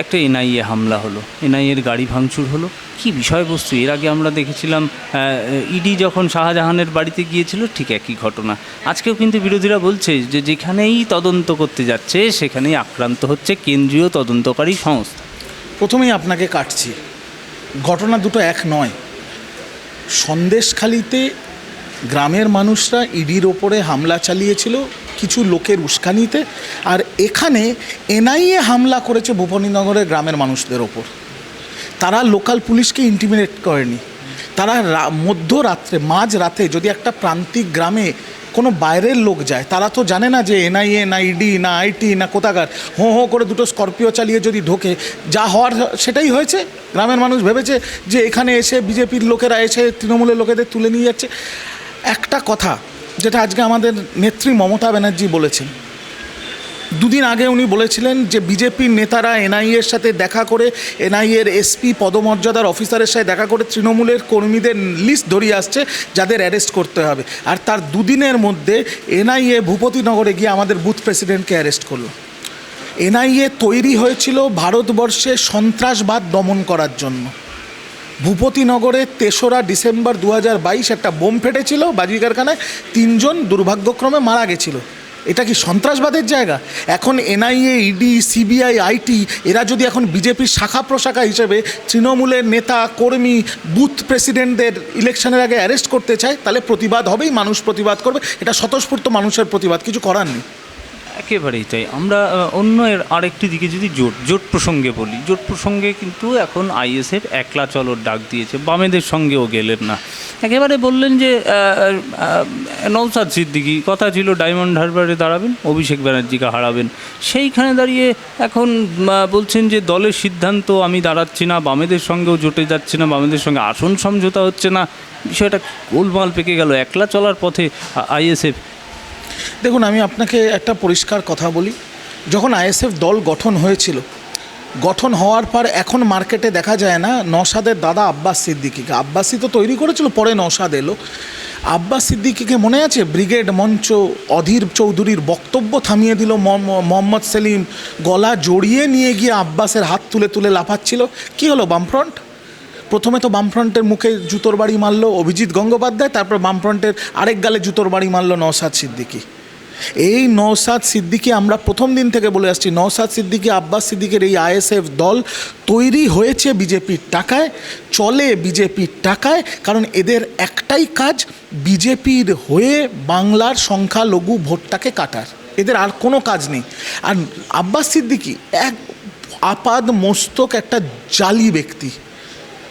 একটা এনআইএ হামলা হলো, এনআইএর গাড়ি ভাঙচুর হলো, কি বিষয়বস্তু! এর আগে আমরা দেখেছিলাম ইডি যখন শাহজাহানের বাড়িতে গিয়েছিল, ঠিক একই ঘটনা। আজকেও কিন্তু বিরোধীরা বলছে যে যেখানেই তদন্ত করতে যাচ্ছে সেখানেই আক্রান্ত হচ্ছে কেন্দ্রীয় তদন্তকারী সংস্থা। প্রথমেই আপনাকে কাটছি, ঘটনা দুটো এক নয়। সন্দেশখালিতে গ্রামের মানুষরা ইডির ওপরে হামলা চালিয়েছিল কিছু লোকের উস্কানিতে, আর এখানে এনআইএ হামলা করেছে ভূপতিনগরের গ্রামের মানুষদের ওপর। তারা লোকাল পুলিশকে ইন্টিমিডেট করেনি। তারা মধ্যরাত্রে মাঝরাতে যদি একটা প্রান্তিক গ্রামে কোনো বাইরের লোক যায়, তারা তো জানে না যে এনআইএ না ইডি না আইটি না কোথাকার, হো হো করে দুটো স্করপিও চালিয়ে যদি ঢোকে, যা হওয়ার সেটাই হয়েছে। গ্রামের মানুষ ভেবেছে যে এখানে এসে বিজেপির লোকেরা এসে তৃণমূলের লোকেদের তুলে নিয়ে যাচ্ছে। একটা কথা যেটা আজকে আমাদের নেত্রী মমতা ব্যানার্জি বলেছেন, দুদিন আগে উনি বলেছিলেন যে বিজেপির নেতারা এনআইএর সাথে দেখা করে, এনআইএর এসপি পদমর্যাদার অফিসারের সাথে দেখা করে তৃণমূলের কর্মীদের লিস্ট ধরিয়ে আসছে যাদের অ্যারেস্ট করতে হবে। আর তার দুদিনের মধ্যে এনআইএ ভূপতিনগরে গিয়ে আমাদের বুথ প্রেসিডেন্টকে অ্যারেস্ট করলো। এনআইএ তৈরি হয়েছিল ভারতবর্ষে সন্ত্রাসবাদ দমন করার জন্য। ভূপতিনগরে 3রা ডিসেম্বর 2022 একটা বোম ফেটেছিল বাজি কারখানায়, 3 জন দুর্ভাগ্যক্রমে মারা গেছিল। এটা কি সন্ত্রাসবাদের জায়গা? এখন এনআইএ, ইডি, সিবিআই, আইটি এরা যদি এখন বিজেপির শাখা প্রশাখা হিসেবে তৃণমূলের নেতা কর্মী বুথ প্রেসিডেন্টদের ইলেকশনের আগে অ্যারেস্ট করতে চায়, তাহলে প্রতিবাদ হবেই, মানুষ প্রতিবাদ করবে। এটা স্বতঃস্ফূর্ত মানুষের প্রতিবাদ, কিছু করার নেই। একেবারেই তাই। আমরা অন্য আরেকটি দিকে যদি জোট প্রসঙ্গে বলি, জোট প্রসঙ্গে কিন্তু এখন আইএসএফ একলা চলোর ডাক দিয়েছে, বামেদের সঙ্গেও গেলেন না। একেবারে বললেন যে নওশাদ সিদ্দিকী কথা ছিল ডায়মন্ড হারবারে দাঁড়াবেন, অভিষেক ব্যানার্জিকে হারাবেন। সেইখানে দাঁড়িয়ে এখন বলছেন যে দলের সিদ্ধান্ত, আমি দাঁড়াচ্ছি না, বামেদের সঙ্গেও জোটে যাচ্ছে না, বামেদের সঙ্গে আসন সমঝোতা হচ্ছে না। বিষয়টা গোলমাল পেকে গেল একলা চলার পথে আইএসএফ। দেখুন, আমি আপনাকে একটা পরিষ্কার কথা বলি, যখন আইএসএফ দল গঠন হয়েছিল, গঠন হওয়ার পর এখন মার্কেটে দেখা যায় না নওশাদের দাদা আব্বাস সিদ্দিকীকে। আব্বাসই তো তৈরি করেছিল, পরে নওশাদ এলো। আব্বাস সিদ্দিকীকে মনে আছে? ব্রিগেড মঞ্চ অধীর চৌধুরীর বক্তব্য থামিয়ে দিল মোহাম্মদ সেলিম, গলা জড়িয়ে নিয়ে গিয়ে আব্বাসের হাত তুলে তুলে লাফাচ্ছিল। কি হলো বামফ্রন্ট? প্রথমে তো বামফ্রন্টের মুখে জুতোর বাড়ি মারল অভিজিৎ গঙ্গোপাধ্যায়, তারপর বামফ্রন্টের আরেক গালে জুতোর বাড়ি মারল নওশাদ সিদ্দিকী। এই নওশাদ সিদ্দিকী, আমরা প্রথম দিন থেকে বলে আসছি, নওশাদ সিদ্দিকী, আব্বাস সিদ্দিকীর এই আইএসএফ দল তৈরি হয়েছে বিজেপির টাকায়, চলে বিজেপির টাকায়। কারণ এদের একটাই কাজ, বিজেপির হয়ে বাংলার সংখ্যালঘু ভোটটাকে কাটার, এদের আর কোনো কাজ নেই। আর আব্বাস সিদ্দিকী এক আপাদ মস্তক একটা জালি ব্যক্তি,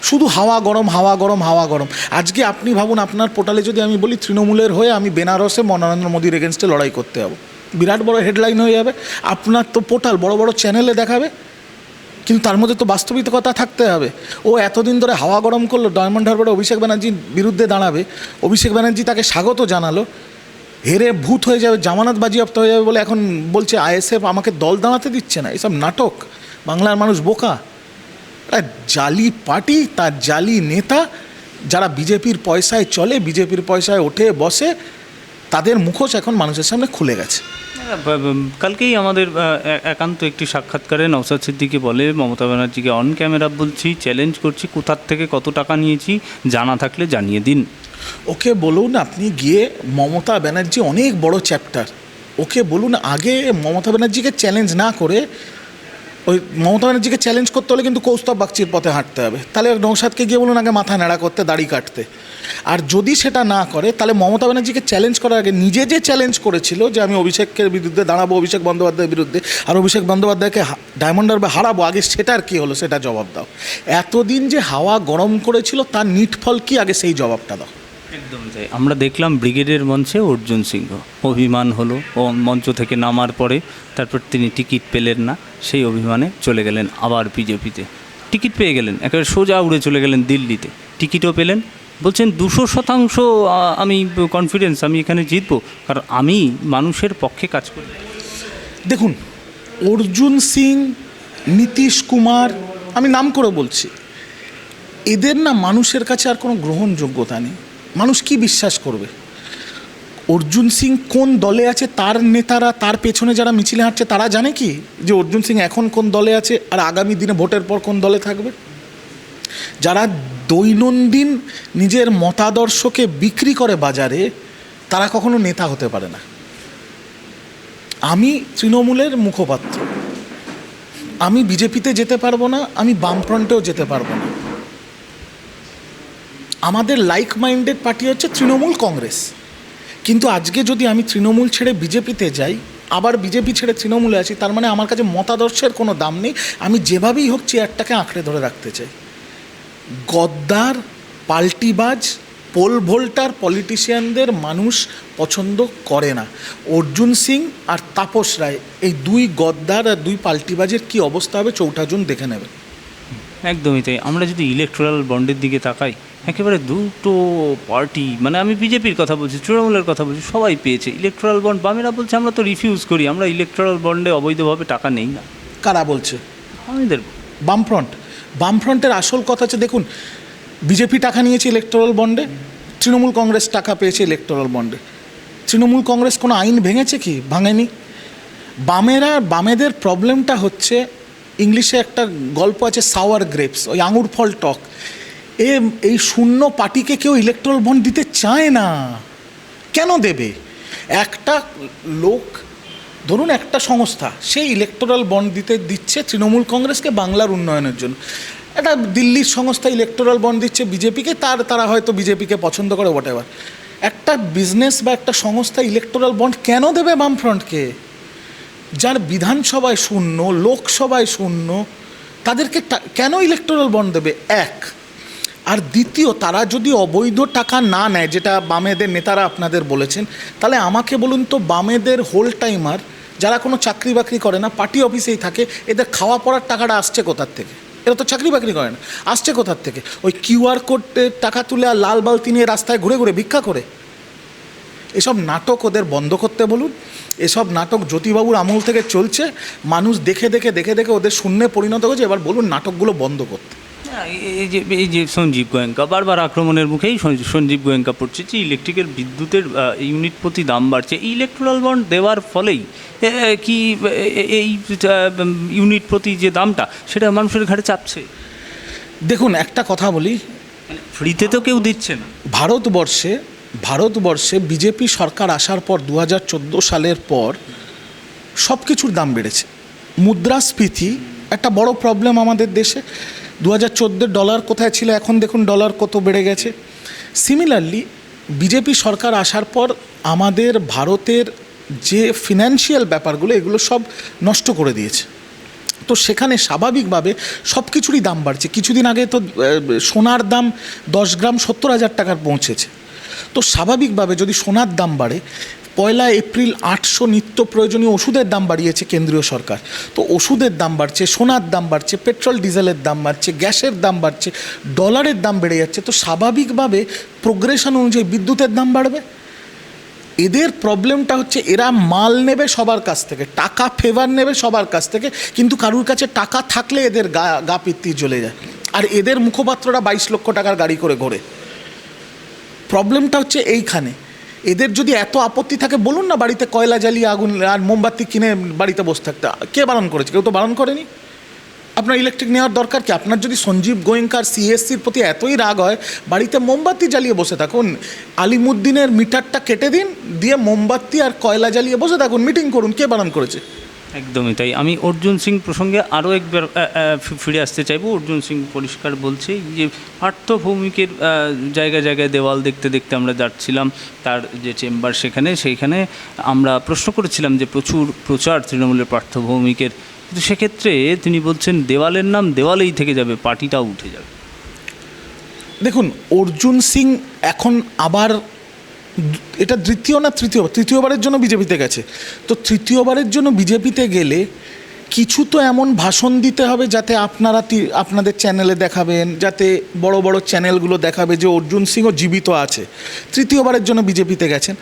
শুধু হাওয়া গরম হাওয়া গরম হাওয়া গরম। আজকে আপনি ভাবুন, আপনার পোর্টালে যদি আমি বলি তৃণমূলের হয়ে আমি বেনারসে নরেন্দ্র মোদীর এগেনস্টে লড়াই করতে যাব, বিরাট বড় হেডলাইন হয়ে যাবে। আপনার তো পোর্টাল বড় বড় চ্যানেলে দেখাবে, কিন্তু তার মধ্যে তো বাস্তবিকতা থাকতে হবে। ও এতদিন ধরে হাওয়া গরম করলো, ডায়মন্ড হারবারে অভিষেক ব্যানার্জির বিরুদ্ধে দাঁড়াবে, অভিষেক ব্যানার্জি তাকে স্বাগত জানালো, হেরে ভূত হয়ে যাবে, জামানত বাজেয়াপ্ত হয়ে যাবে বলে এখন বলছে আইএসএফ আমাকে দল দাঁড়াতে দিচ্ছে না। এসব নাটক। বাংলার মানুষ বোকা। জালি পার্টি, তার জালি নেতা, যারা বিজেপির পয়সায় চলে, বিজেপির পয়সায় ওঠে বসে, তাদের মুখোশ এখন মানুষের সামনে খুলে গেছে। কালকেই আমাদের একান্ত একটি সাক্ষাৎকারে নওশাদ সিদ্দিকী বলে, মমতা ব্যানার্জিকে অন ক্যামেরা বলছি, চ্যালেঞ্জ করছি, কোথার থেকে কত টাকা নিয়েছি জানা থাকলে জানিয়ে দিন। ওকে বলুন, আপনি গিয়ে মমতা ব্যানার্জি অনেক বড় চ্যাপ্টার, ওকে বলুন আগে মমতা ব্যানার্জিকে চ্যালেঞ্জ না করে, ওই মমতা ব্যানার্জিকে চ্যালেঞ্জ করতে হলে কিন্তু কৌস্তব বাগচির পথে হাঁটতে হবে। তাহলে নওশাদকে গিয়ে বলুন আগে মাথা ন্যাড়া করতে, দাড়ি কাটতে। আর যদি সেটা না করে, তাহলে মমতা ব্যানার্জিকে চ্যালেঞ্জ করার আগে নিজে যে চ্যালেঞ্জ করেছিল যে আমি অভিষেকের বিরুদ্ধে দাঁড়াবো, অভিষেক বন্দ্যোপাধ্যায়ের বিরুদ্ধে, আর অভিষেক বন্দ্যোপাধ্যায়কে ডায়মন্ড হারবারে হারাবো, আগে সেটার কী হলো সেটা জবাব দাও। এতদিন যে হাওয়া গরম করেছিল তার নিটফল কি, আগে সেই জবাবটা দাও। একদম তাই। আমরা দেখলাম ব্রিগেডের মঞ্চে অর্জুন সিংহ অভিমান হলো, ও মঞ্চ থেকে নামার পরে তারপর তিনি টিকিট পেলেন না, সেই অভিমানে চলে গেলেন আবার বিজেপিতে। টিকিট পেয়ে গেলেন, একেবারে সোজা উড়ে চলে গেলেন দিল্লিতে, টিকিটও পেলেন। বলছেন 200% আমি কনফিডেন্স, আমি এখানে জিতবো, কারণ আমি মানুষের পক্ষে কাজ করি। দেখুন, অর্জুন সিং, নীতিশ কুমার, আমি নাম করে বলছি, এদের না মানুষের কাছে আর কোনো গ্রহণযোগ্যতা নেই। মানুষ কি বিশ্বাস করবে? অর্জুন সিং কোন দলে আছে তার নেতারা, তার পেছনে যারা মিছিলে হাঁটছে তারা জানে কি যে অর্জুন সিং এখন কোন দলে আছে আর আগামী দিনে ভোটের পর কোন দলে থাকবে? যারা দৈনন্দিন নিজের মতাদর্শকে বিক্রি করে বাজারে, তারা কখনো নেতা হতে পারে না। আমি তৃণমূলের মুখপাত্র, আমি বিজেপিতে যেতে পারবো না, আমি বামফ্রন্টেও যেতে পারবো না। আমাদের লাইক মাইন্ডেড পার্টি হচ্ছে তৃণমূল কংগ্রেস। কিন্তু আজকে যদি আমি তৃণমূল ছেড়ে বিজেপিতে যাই, আবার বিজেপি ছেড়ে তৃণমূলে আসি, তার মানে আমার কাছে মতাদর্শের কোনো দাম নেই। আমি যেভাবেই হোক চেয়ারটাকে আঁকড়ে ধরে রাখতে চাই। গদ্দার, পাল্টিবাজ, পোল ভোল্টার পলিটিশিয়ানদের মানুষ পছন্দ করে না। অর্জুন সিং আর তাপস রায়, এই দুই গদ্দার আর দুই পাল্টিবাজের কী অবস্থা হবে 4 জুন দেখে নেবে। একদমই তাই। আমরা যদি ইলেকট্রাল বন্ডের দিকে তাকাই, একেবারে দুটো পার্টি, মানে আমি বিজেপির কথা বলছি, তৃণমূলের কথা বলছি, সবাই পেয়েছে ইলেকট্রাল বন্ড। বামেরা বলছে আমরা তো রিফিউজ করি, আমরা ইলেকট্রাল বন্ডে অবৈধভাবে টাকা নেই না। কারা বলছে? আমাদের বামফ্রন্ট। বামফ্রন্টের আসল কথা হচ্ছে, দেখুন, বিজেপি টাকা নিয়েছে ইলেকটোরাল বন্ডে, তৃণমূল কংগ্রেস টাকা পেয়েছে ইলেকটোরাল বন্ডে। তৃণমূল কংগ্রেস কোনো আইন ভেঙেছে কি? ভাঙেনি। বামেদের প্রবলেমটা হচ্ছে, ইংলিশে একটা গল্প আছে সাওয়ার গ্রেপস, ওই আঙুর ফল টক। এই শূন্য পার্টিকে কেউ ইলেকটোরাল বন্ড দিতে চায় না। কেন দেবে? একটা লোক, ধরুন একটা সংস্থা, সেই ইলেকটোরাল বন্ড দিচ্ছে তৃণমূল কংগ্রেসকে বাংলার উন্নয়নের জন্য। একটা দিল্লির সংস্থা ইলেকটোরাল বন্ড দিচ্ছে বিজেপিকে, তারা হয়তো বিজেপিকে পছন্দ করে, হোয়াটএভার। একটা বিজনেস বা একটা সংস্থা ইলেকটোরাল বন্ড কেন দেবে বামফ্রন্টকে? যার বিধানসভায় শূন্য, লোকসভায় শূন্য, তাদেরকে কেন ইলেকটোরাল বন্ড দেবে? এক। আর দ্বিতীয়, তারা যদি অবৈধ টাকা না নেয়, যেটা বামেদের নেতারা আপনাদের বলেছেন, তাহলে আমাকে বলুন তো, বামেদের হোল টাইমার যারা কোনো চাকরি বাকরি করে না, পার্টি অফিসেই থাকে, এদের খাওয়া পড়ার টাকাটা আসছে কোথার থেকে? এরা তো চাকরি বাকরি করে না, আসছে কোথার থেকে? ওই কিউআর কোডের টাকা তুলে আর লাল বালতি নিয়ে রাস্তায় ঘুরে ঘুরে ভিক্ষা করে। এসব নাটক ওদের বন্ধ করতে বলুন। এসব নাটক জ্যোতিবাবুর আমল থেকে চলছে, মানুষ দেখে দেখে দেখে দেখে ওদের শূন্যে পরিণত হয়েছে। এবার বলুন নাটকগুলো বন্ধ করতে। এই যে সঞ্জীব গোয়েঙ্কা বারবার আক্রমণের মুখেই সঞ্জীব গোয়েঙ্কা পড়ছে যে ইলেকট্রিকের বিদ্যুতের ইউনিট প্রতি দাম বাড়ছে। ইলেকট্রাল বন্ড দেওয়ার ফলেই কি এই ইউনিট প্রতি যে দামটা, সেটা মানুষের ঘাড়ে চাপছে? দেখুন একটা কথা বলি, ফ্রিতে তো কেউ দিচ্ছে না। ভারতবর্ষে বিজেপি সরকার আসার পর 2014 সালের পর সব কিছুর দাম বেড়েছে। মুদ্রাস্ফীতি একটা বড় প্রবলেম আমাদের দেশে। 2014 ডলার কোথায় ছিল, এখন দেখুন ডলার কত বেড়ে গেছে। সিমিলারলি বিজেপি সরকার আসার পর আমাদের ভারতের যে ফিনান্সিয়াল ব্যাপারগুলো, এগুলো সব নষ্ট করে দিয়েছে। তো সেখানে স্বাভাবিকভাবে সব কিছুরই দাম বাড়ছে। কিছুদিন আগে তো সোনার দাম 10 গ্রাম 70,000 টাকার পৌঁছেছে। তো স্বাভাবিকভাবে যদি সোনার দাম বাড়ে, 1 এপ্রিল 800 নিত্য প্রয়োজনীয় ওষুধের দাম বাড়িয়েছে কেন্দ্রীয় সরকার। তো ওষুধের দাম বাড়ছে, সোনার দাম বাড়ছে, পেট্রোল ডিজেলের দাম বাড়ছে, গ্যাসের দাম বাড়ছে, ডলারের দাম বেড়ে যাচ্ছে। তো স্বাভাবিকভাবে প্রোগ্রেশন অনুযায়ী বিদ্যুতের দাম বাড়বে। এদের প্রবলেমটা হচ্ছে, এরা মাল নেবে সবার কাছ থেকে, টাকা ফেভার নেবে সবার কাছ থেকে, কিন্তু কারুর কাছে টাকা থাকলে এদের গা পিত্তি চলে যায়। আর এদের মুখপাত্ররা 22 লক্ষ টাকার গাড়ি করে ঘোরে। প্রবলেমটা হচ্ছে এইখানে। এদের যদি এত আপত্তি থাকে, বলুন না বাড়িতে কয়লা জ্বালিয়ে আগুন আর মোমবাতি কিনে বাড়িতে বসে থাকতে। কে বারণ করেছে? কেউ তো বারণ করেনি। আপনার ইলেকট্রিক নেওয়ার দরকার কি? আপনার যদি সঞ্জীব গোয়েঙ্কার সিএসসির প্রতি এতই রাগ হয়, বাড়িতে মোমবাতি জ্বালিয়ে বসে থাকুন। আলিমুদ্দিনের মিটারটা কেটে দিন, দিয়ে মোমবাতি আর কয়লা জ্বালিয়ে বসে থাকুন, মিটিং করুন। কে বারণ করেছে? একদমই তাই। আমি অর্জুন সিং প্রসঙ্গে আরও একবার ফিরে আসতে চাইব। অর্জুন সিং পরিষ্কার বলছে যে পার্থ ভৌমিকের জায়গায় জায়গায় দেওয়াল দেখতে দেখতে আমরা যাচ্ছিলাম, তার যে চেম্বার সেইখানে আমরা প্রশ্ন করেছিলাম যে প্রচুর প্রচার তৃণমূলের পার্থ ভৌমিকের, কিন্তু সেক্ষেত্রে তিনি বলছেন দেওয়ালের নাম দেওয়ালেই থেকে যাবে, পার্টিটাও উঠে যাবে। দেখুন, অর্জুন সিং এখন আবার, এটা তৃতীয়বারের জন্য বিজেপিতে গেছে। তো তৃতীয়বারের জন্য বিজেপিতে গেলে কিছু তো এমন ভাষণ দিতে হবে যাতে আপনারা আপনাদের চ্যানেলে দেখাবেন, যাতে বড় বড় চ্যানেলগুলো দেখাবে যে অর্জুন সিংও জীবিত আছে। তৃতীয়বারের জন্য বিজেপিতে গেছেন,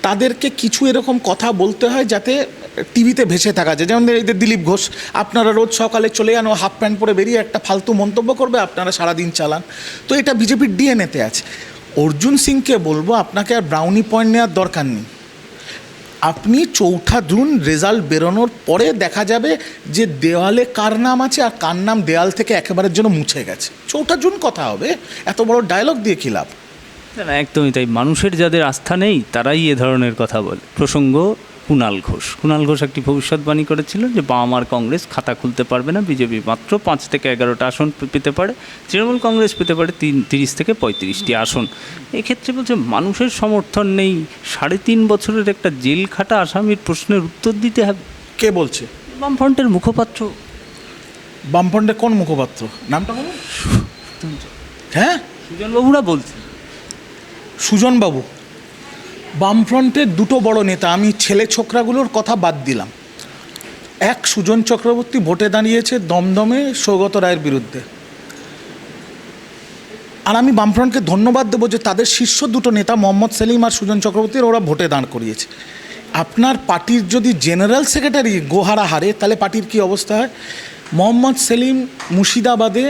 তাদেরকে কিছু এরকম কথা বলতে হয় যাতে টিভিতে ভেসে থাকা যায়। যেমন এদের দিলীপ ঘোষ, আপনারা রোজ সকালে চলে যান, ও হাফ প্যান্ট পরে বেরিয়ে একটা ফালতু মন্তব্য করবে, আপনারা সারাদিন চালান। তো এটা বিজেপির ডিএনএতে আছে। অর্জুন সিংকে বলবো, আপনাকে আর ব্রাউনি পয়েন্ট নেওয়ার দরকার নেই। আপনি 4 জুন রেজাল্ট বেরোনোর পরে দেখা যাবে যে দেওয়ালে কার নাম আছে আর কার নাম দেওয়াল থেকে একেবারের জন্য মুছে গেছে। 4 জুন কথা হবে, এত বড় ডায়লগ দিয়ে কী লাভ? না, একদমই তাই। মানুষের যাদের আস্থা নেই তারাই এ ধরনের কথা বলে। প্রসঙ্গ কুণাল ঘোষ একটি ভবিষ্যৎবাণী করেছিল যে বাম আর কংগ্রেস খাতা খুলতে পারবে না, বিজেপি মাত্র 5 থেকে 11টা আসন পেতে পারে, তৃণমূল কংগ্রেস পেতে পারে 30 থেকে 35টি আসন। এক্ষেত্রে বলছে মানুষের সমর্থন নেই, 3.5 বছরের একটা জেল খাটা আসামির প্রশ্নের উত্তর দিতে হবে। কে বলছে? বামফ্রন্টের মুখপাত্র। বামফ্রন্টের কোন মুখপাত্র? নামটা বলুন। হ্যাঁ, সুজনবাবুরা বলছে। সুজনবাবু বামফ্রন্টের 2 বড় নেতা, আমি ছেলে ছোকরাগুলোর কথা বাদ দিলাম। এক, সুজন চক্রবর্তী ভোটে দাঁড়িয়েছে দমদমে সৌগত রায়ের বিরুদ্ধে, আর আমি বামফ্রন্টকে ধন্যবাদ দেবো যে তাদের শীর্ষ 2 নেতা মোহাম্মদ সেলিম আর সুজন চক্রবর্তীর ওরা ভোটে দাঁড় করিয়েছে। আপনার পার্টির যদি জেনারেল সেক্রেটারি গোহারা হারে তাহলে পার্টির কী অবস্থা হয়? মোহাম্মদ সেলিম মুর্শিদাবাদে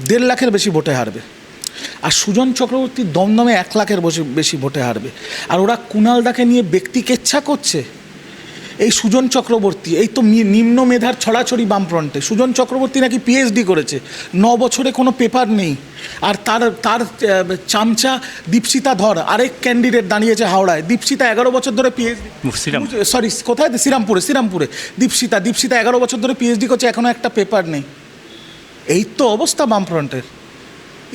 1.5 লাখের বেশি ভোটে হারবে, আর সুজন চক্রবর্তী দমদমে 1 লাখের বেশি ভোটে হারবে। আর ওরা কুণালদাকে নিয়ে ব্যক্তি কেচ্ছা করছে। এই সুজন চক্রবর্তী, এই তো নিম্ন মেধার ছড়াছড়ি বামফ্রন্টে। সুজন চক্রবর্তী নাকি পিএইচডি করেছে, 9 বছরে কোনো পেপার নেই। আর তার চামচা দীপশিতা ধর, আরেক ক্যান্ডিডেট দাঁড়িয়েছে হাওড়ায়। দীপশিতা 11 বছর ধরে পিএইচডি, সরি কোথায়, শ্রীরামপুরে দীপশিতা 11 বছর ধরে পিএইচডি করছে, এখনও একটা পেপার নেই। এই তো অবস্থা বামফ্রন্টের।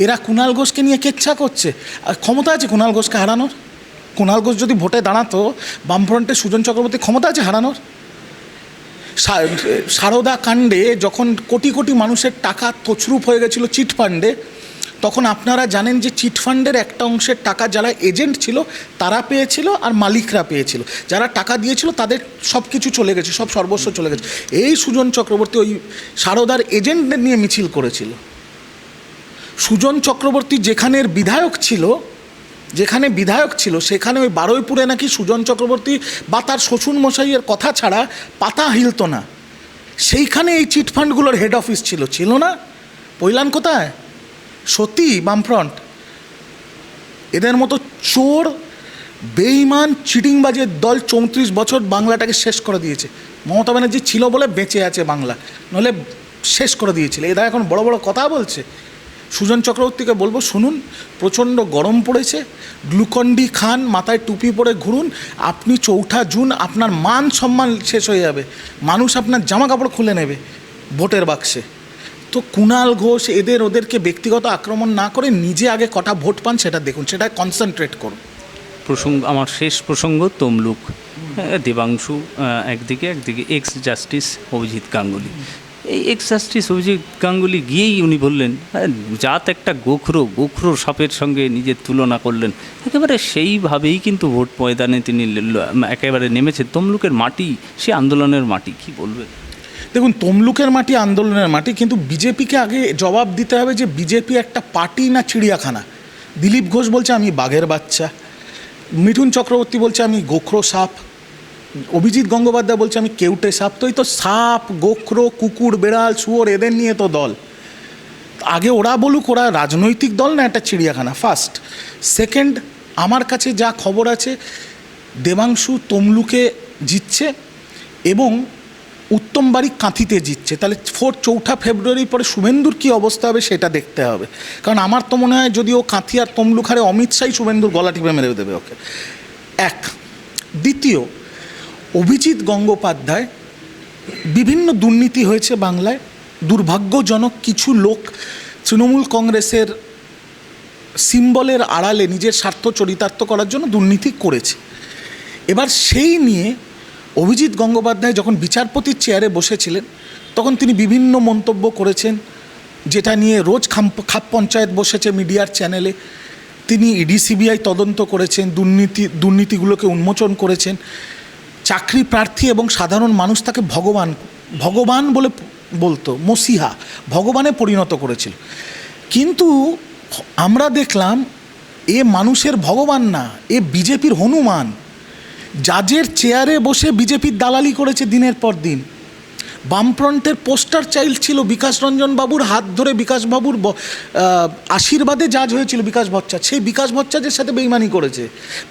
এরা কুণাল ঘোষকে নিয়ে কেচ্ছা করছে। আর ক্ষমতা আছে কুণাল ঘোষকে হারানোর? কুণাল ঘোষ যদি ভোটে দাঁড়াতো, বামফ্রন্টে সুজন চক্রবর্তী ক্ষমতা আছে হারানোর? সারদা কাণ্ডে যখন কোটি কোটি মানুষের টাকা তছরূপ হয়ে গেছিলো চিটফান্ডে, তখন আপনারা জানেন যে চিটফান্ডের একটা অংশের টাকা যারা এজেন্ট ছিল তারা পেয়েছিল আর মালিকরা পেয়েছিল। যারা টাকা দিয়েছিল তাদের সব কিছু চলে গেছে, সব সর্বস্ব চলে গেছে। এই সুজন চক্রবর্তী ওই সারদার এজেন্টদের নিয়ে মিছিল করেছিল। সুজন চক্রবর্তী যেখানে বিধায়ক ছিল সেখানে ওই বারুইপুরে নাকি সুজন চক্রবর্তী বা তার শ্বশুরমশাইয়ের কথা ছাড়া পাতা হিলত না। সেইখানে এই চিটফান্ডগুলোর হেড অফিস ছিল না? পৈলান কোথায়? সত্যি বামফ্রন্ট এদের মতো চোর, বেঈমান, চিটিংবাজের দল 34 বছর বাংলাটাকে শেষ করে দিয়েছে। মমতা ব্যানার্জি ছিল বলে বেঁচে আছে বাংলা, নইলে শেষ করে দিয়েছিল। এরা এখন বড় বড় কথা বলছে। সুজন চক্রবর্তীকে বলবো, শুনুন, প্রচণ্ড গরম পড়েছে, গ্লুকন্ডি খান, মাথায় টুপি পরে ঘুরুন। আপনি 4 জুন আপনার মান সম্মান শেষ হয়ে যাবে, মানুষ আপনার জামা কাপড় খুলে নেবে ভোটের বাক্সে। তো কুণাল ঘোষ ওদেরকে ব্যক্তিগত আক্রমণ না করে নিজে আগে কটা ভোট পান সেটা দেখুন, সেটা কনসেন্ট্রেট করুন। আমার শেষ প্রসঙ্গ তমলুক। দেবাংশু একদিকে এক্স জাস্টিস অভিজিৎ গাঙ্গুলি। এই এক্স জাস্টিস অভিজিৎ গাঙ্গুলি গিয়েই উনি বললেন, জাত একটা গোখরো সাপের সঙ্গে নিজের তুলনা করলেন। একেবারে সেইভাবেই কিন্তু ভোট ময়দানে তিনি একেবারে নেমেছে। তমলুকের মাটি সে আন্দোলনের মাটি, কি বলবেন? দেখুন, তমলুকের মাটি আন্দোলনের মাটি, কিন্তু বিজেপিকে আগে জবাব দিতে হবে যে বিজেপি একটা পার্টি না চিড়িয়াখানা। দিলীপ ঘোষ বলছে আমি বাঘের বাচ্চা, মিঠুন চক্রবর্তী বলছে আমি গোখরো সাপ, অভিজিৎ গঙ্গোপাধ্যায় বলছে আমি কেউটে সাপ। তো এই তো সাপ, গোখরো, কুকুর, বেড়াল, শুয়োর, এদের নিয়ে তো দল। আগে ওরা বলুক ওরা রাজনৈতিক দল না একটা চিড়িয়াখানা, ফার্স্ট। সেকেন্ড, আমার কাছে যা খবর আছে দেবাংশু তমলুকে জিতছে এবং উত্তম বাড়ি কাঁথিতে জিতছে। তাহলে 4 ফেব্রুয়ারির পরে শুভেন্দুর কী অবস্থা হবে সেটা দেখতে হবে। কারণ আমার তো মনে হয় যদি ও কাঁথি আর তমলুক হারে, অমিত শাহই শুভেন্দুর গলা টিপে মেরে দেবে ওকে। এক। দ্বিতীয়, অভিজিৎ গঙ্গোপাধ্যায়, বিভিন্ন দুর্নীতি হয়েছে বাংলায়, দুর্ভাগ্যজনক কিছু লোক তৃণমূল কংগ্রেসের সিম্বলের আড়ালে নিজের স্বার্থ চরিতার্থ করার জন্য দুর্নীতি করেছে। এবার সেই নিয়ে অভিজিৎ গঙ্গোপাধ্যায় যখন বিচারপতির চেয়ারে বসেছিলেন তখন তিনি বিভিন্ন মন্তব্য করেছেন, যেটা নিয়ে রোজ খাপ পঞ্চায়েত বসেছে মিডিয়ার চ্যানেলে। তিনি ইডি সিবিআই তদন্ত করেছেন, দুর্নীতিগুলোকে উন্মোচন করেছেন। চাকরি প্রার্থী এবং সাধারণ মানুষ তাকে ভগবান বলে বলতো, মসিহা, ভগবানে পরিণত করেছিল। কিন্তু আমরা দেখলাম এ মানুষের ভগবান না, এ বিজেপির হনুমান। জাজের চেয়ারে বসে বিজেপির দালালি করেছে দিনের পর দিন। বামফ্রন্টের পোস্টার চাইল্ড ছিল বিকাশ রঞ্জন বাবুর, হাত ধরে বিকাশ বাবুর আশীর্বাদে জাজ হয়েছিল বিকাশ ভট্টাচার্য। সেই বিকাশ ভট্টাচার্যের সাথে বেইমানি করেছে,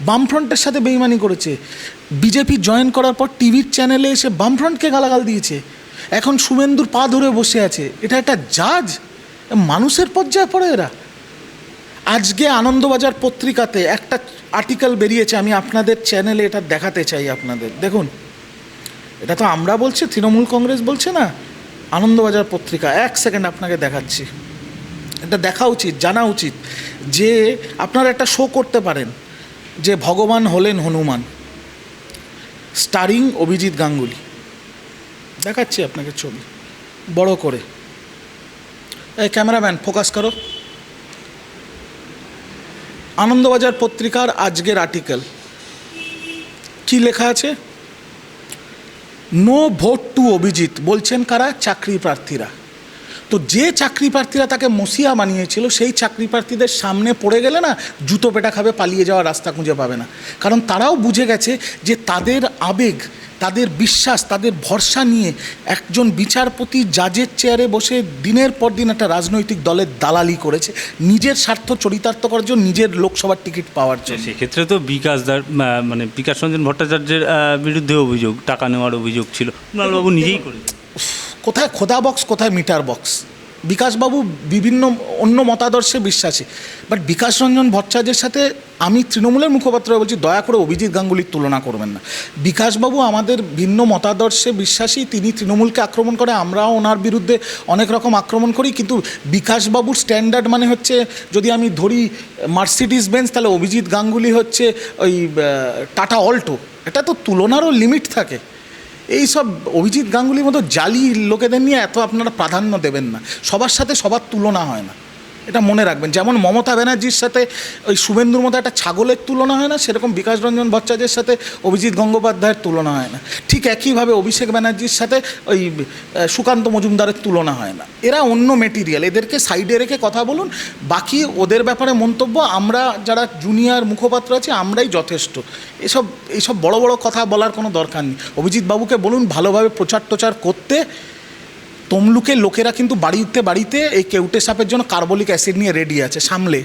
বামফ্রন্টের সাথে বেইমানি করেছে। বিজেপি জয়েন করার পর টিভির চ্যানেলে এসে বামফ্রন্টকে গালাগাল দিয়েছে, এখন শুভেন্দুর পা ধরে বসে আছে। এটা একটা জাজ? মানুষের পর্যায়ে পড়ে এরা। আজকে আনন্দবাজার পত্রিকাতে একটা আর্টিকেল বেরিয়েছে, আমি আপনাদের চ্যানেলে এটা দেখাতে চাই আপনাদের। দেখুন, এটা তো আমরা বলছি, তৃণমূল কংগ্রেস বলছে না, আনন্দবাজার পত্রিকা। এক সেকেন্ড আপনাকে দেখাচ্ছি। এটা দেখা উচিত, জানা উচিত যে আপনারা একটা শো করতে পারেন যে ভগবান হলেন হনুমান, স্টারিং অভিজিৎ গাঙ্গুলি। দেখাচ্ছি আপনাকে ছবি বড় করে। এই ক্যামেরাম্যান ফোকাস করো। আনন্দবাজার পত্রিকার আজকের আর্টিকেল কি লেখা আছে? নো ভোট টু অভিজিৎ, বলছেন কারা? চাকরি প্রার্থীরা। তো যে চাকরি প্রার্থীরা তাকে মসিয়া বানিয়েছিল, সেই চাকরি প্রার্থীদের সামনে পড়ে গেলে না জুতো পেটা খাবে, পালিয়ে যাওয়ার রাস্তা খুঁজে পাবে না। কারণ তারাও বুঝে গেছে যে তাদের আবেগ, তাদের বিশ্বাস, তাদের ভরসা নিয়ে একজন বিচারপতি জাজের চেয়ারে বসে দিনের পর দিন একটা রাজনৈতিক দলের দালালি করেছে নিজের স্বার্থ চরিতার্থ করার জন্য, নিজের লোকসভার টিকিট পাওয়ার জন্য। সেক্ষেত্রে তো মানে বিকাশ রঞ্জন ভট্টাচার্যের বিরুদ্ধে অভিযোগ, টাকা নেওয়ার অভিযোগ ছিল, কুণালবাবু নিজেই করে। কোথায় খোদা বক্স, কোথায় মিটার বক্স? বিকাশবাবু বিভিন্ন অন্য মতাদর্শে বিশ্বাসী, বাট বিকাশ রঞ্জন ভট্টাচার্যের সাথে আমি তৃণমূলের মুখপাত্র বলছি, দয়া করে অভিজিৎ গাঙ্গুলির তুলনা করবেন না। বিকাশবাবু আমাদের ভিন্ন মতাদর্শে বিশ্বাসী, তিনি তৃণমূলকে আক্রমণ করে, আমরাও ওনার বিরুদ্ধে অনেক রকম আক্রমণ করি, কিন্তু বিকাশবাবুর স্ট্যান্ডার্ড মানে হচ্ছে, যদি আমি ধরি মার্সিডিজ বেঞ্জ, তাহলে অভিজিৎ গাঙ্গুলি হচ্ছে ওই টাটা অল্টো। এটা তো তুলনারও লিমিট থাকে। এই সব অভিজিৎ গাঙ্গুলির মতো জালি লোকেদের নিয়ে এত আপনারা প্রাধান্য দেবেন না। সবার সাথে সবার তুলনা হয় না, এটা মনে রাখবেন। যেমন মমতা ব্যানার্জির সাথে ওই শুভেন্দুর মতো একটা ছাগলের তুলনা হয় না, সেরকম বিকাশ রঞ্জন ভট্টাচার্যের সাথে অভিজিৎ গঙ্গোপাধ্যায়ের তুলনা হয় না। ঠিক একইভাবে অভিষেক ব্যানার্জির সাথে ওই সুকান্ত মজুমদারের তুলনা হয় না। এরা অন্য মেটিরিয়াল, এদেরকে সাইডে রেখে কথা বলুন। বাকি ওদের ব্যাপারে মন্তব্য, আমরা যারা জুনিয়র মুখপাত্র আছি আমরাই যথেষ্ট। এইসব বড় বড় কথা বলার কোনো দরকার নেই। অভিজিৎ বাবুকে বলুন ভালোভাবে প্রচার টোচার করতে। তমলুকের লোকেরা কিন্তু বাড়িতে বাড়িতে এই কেউটে সাপের জন্য কার্বলিক অ্যাসিড নিয়ে রেডি আছে, সামলে।